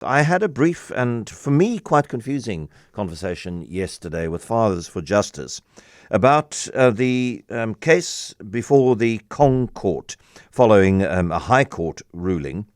I had a brief and, for me, quite confusing conversation yesterday with Fathers for Justice about the case before the Kong Court following a High Court ruling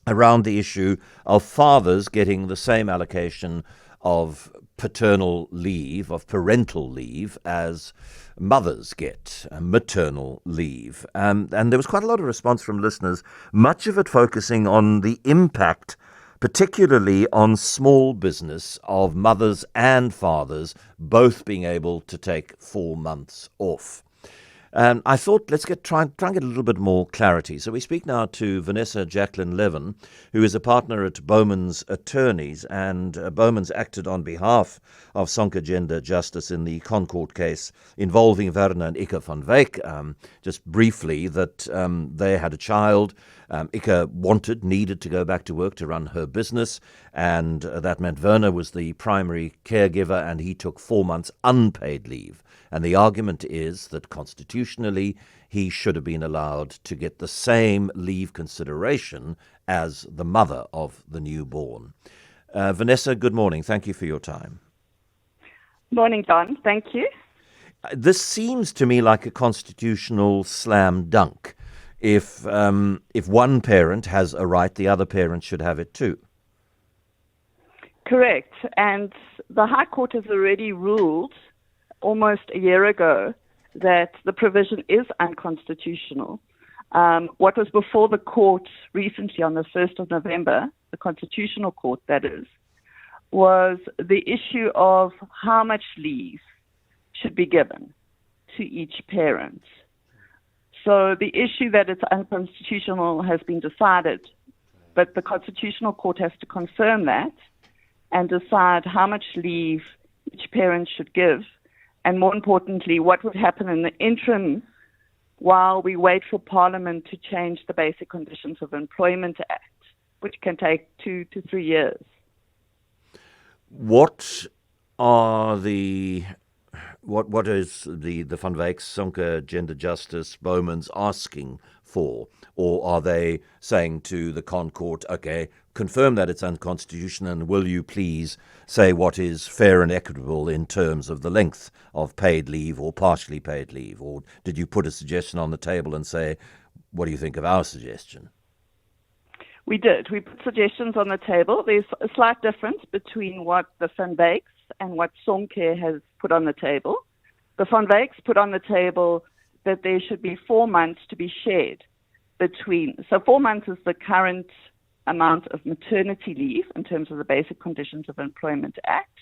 around the issue of fathers getting the same allocation of paternal leave, of parental leave, as mothers get, maternal leave. And there was quite a lot of response from listeners, much of it focusing on the impact, particularly on small business, of mothers and fathers both being able to take 4 months off. I thought let's try and get a little bit more clarity. So we speak now to Vanessa Jacklin-Levin, who is a partner at Bowmans Attorneys, and Bowmans acted on behalf of Sonke Gender Justice in the Concord case involving Werner and Ike van Wyk. Just briefly, that they had a child. Ike needed to go back to work to run her business, and that meant Werner was the primary caregiver, and he took 4 months unpaid leave. And the argument is that constitutionally he should have been allowed to get the same leave consideration as the mother of the newborn. Vanessa, good morning. Thank you for your time. Morning, John. Thank you. This seems to me like a constitutional slam dunk. If one parent has a right, the other parent should have it too. Correct. And the High Court has already ruled almost a year ago that the provision is unconstitutional. What was before the court recently on the 1st of November, the Constitutional Court that is, was the issue of how much leave should be given to each parent. So the issue that it's unconstitutional has been decided, but the Constitutional Court has to confirm that and decide how much leave each parent should give, and more importantly, what would happen in the interim while we wait for Parliament to change the Basic Conditions of Employment Act, which can take 2 to 3 years. What is the Van Wyk, Sonke Gender Justice, Bowmans asking for? Or are they saying to the Court, okay, confirm that it's unconstitutional, and will you please say what is fair and equitable in terms of the length of paid leave or partially paid leave? Or did you put a suggestion on the table and say, what do you think of our suggestion? We did. We put suggestions on the table. There's a slight difference between what the Van Wyks and what Sonke has put on the table. The Van Wyks put on the table that there should be 4 months to be shared between. So 4 months is the current amount of maternity leave in terms of the Basic Conditions of Employment Act.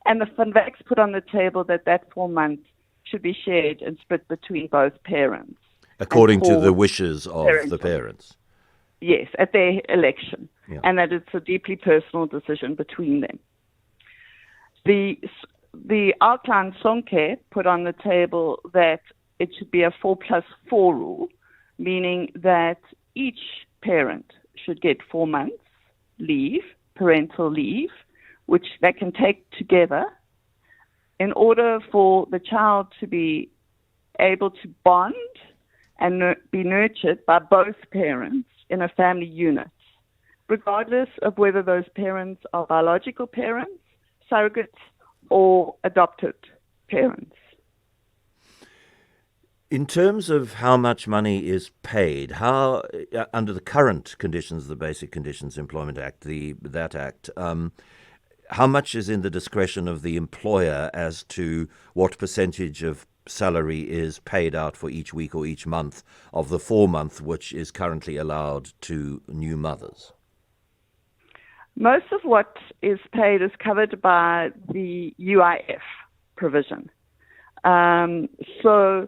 And the Van Wyks put on the table that 4 months should be shared and split between both parents. According to the wishes of the parents. Yes, at their election. Yeah. And that it's a deeply personal decision between them. The outline Sonke put on the table that it should be a 4+4 rule, meaning that each parent should get 4 months leave, parental leave, which they can take together in order for the child to be able to bond and be nurtured by both parents in a family unit, regardless of whether those parents are biological parents, surrogates, or adopted parents. In terms of how much money is paid, how under the current conditions, the Basic Conditions Employment Act, that act, how much is in the discretion of the employer as to what percentage of salary is paid out for each week or each month of the 4 month which is currently allowed to new mothers? Most of what is paid is covered by the UIF provision. So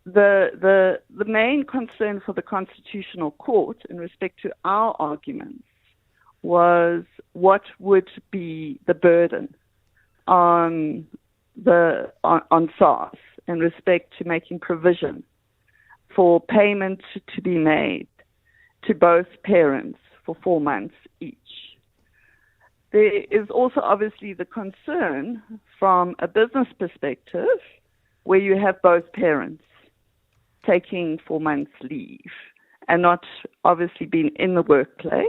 the main concern for the Constitutional Court in respect to our arguments was what would be the burden on SARS in respect to making provision for payment to be made to both parents for 4 months each. There is also obviously the concern from a business perspective where you have both parents taking 4 months leave and not obviously being in the workplace.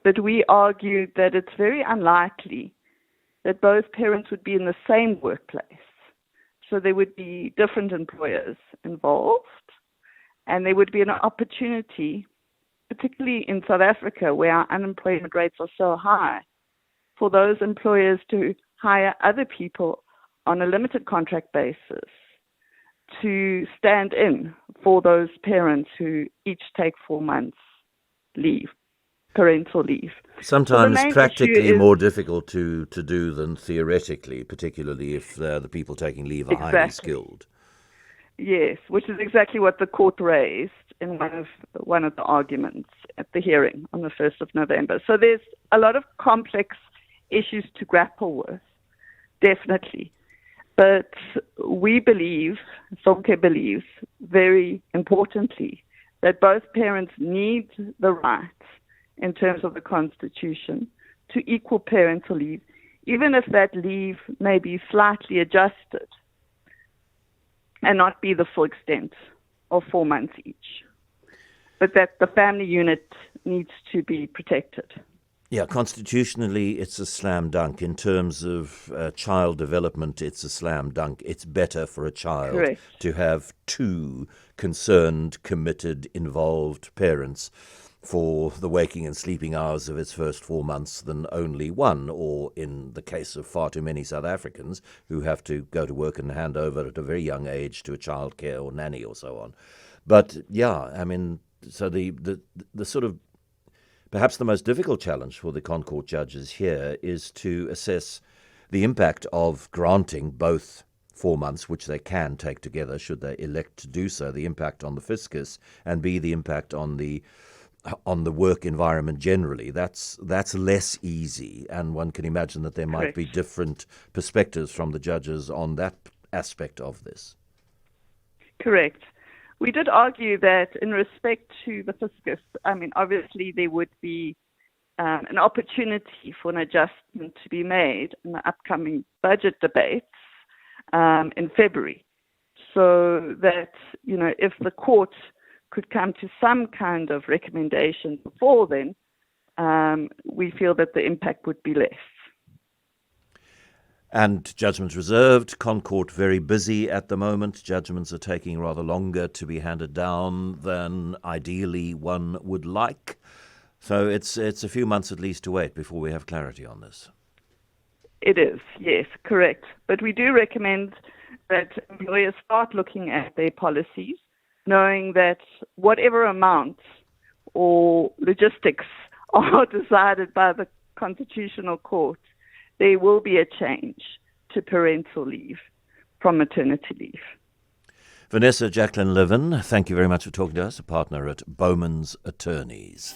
But we argued that it's very unlikely that both parents would be in the same workplace. So there would be different employers involved, and there would be an opportunity, particularly in South Africa, where our unemployment rates are so high, for those employers to hire other people on a limited contract basis to stand in for those parents who each take 4 months leave, parental leave. Sometimes so practically more difficult to do than theoretically, particularly if the people taking leave are highly skilled. Yes, which is exactly what the court raised in one of the arguments at the hearing on the 1st of November. So there's a lot of complex issues to grapple with, definitely. But we believe, Sonke believes, very importantly, that both parents need the rights in terms of the Constitution to equal parental leave, even if that leave may be slightly adjusted and not be the full extent of 4 months each, but that the family unit needs to be protected. Yeah, constitutionally, it's a slam dunk. In terms of child development, it's a slam dunk. It's better for a child to have two concerned, committed, involved parents for the waking and sleeping hours of its first 4 months than only one, or in the case of far too many South Africans who have to go to work and hand over at a very young age to a childcare or nanny or so on. But yeah, I mean, so the sort of perhaps the most difficult challenge for the Concourt judges here is to assess the impact of granting both 4 months, which they can take together should they elect to do so, the impact on the fiscus, and B, the impact on the work environment generally. That's less easy, and one can imagine that there might be different perspectives from the judges on that aspect of this. Correct. We did argue that in respect to the fiscus, I mean, obviously there would be an opportunity for an adjustment to be made in the upcoming budget debates in February. So that, you know, if the court could come to some kind of recommendation before then, we feel that the impact would be less. And judgments reserved. Concourt very busy at the moment. Judgments are taking rather longer to be handed down than ideally one would like. So it's a few months at least to wait before we have clarity on this. It is, yes, correct. But we do recommend that employers start looking at their policies, knowing that whatever amount or logistics are decided by the Constitutional Court, there will be a change to parental leave from maternity leave. Vanessa Jacklin-Levin, thank you very much for talking to us, a partner at Bowmans Attorneys.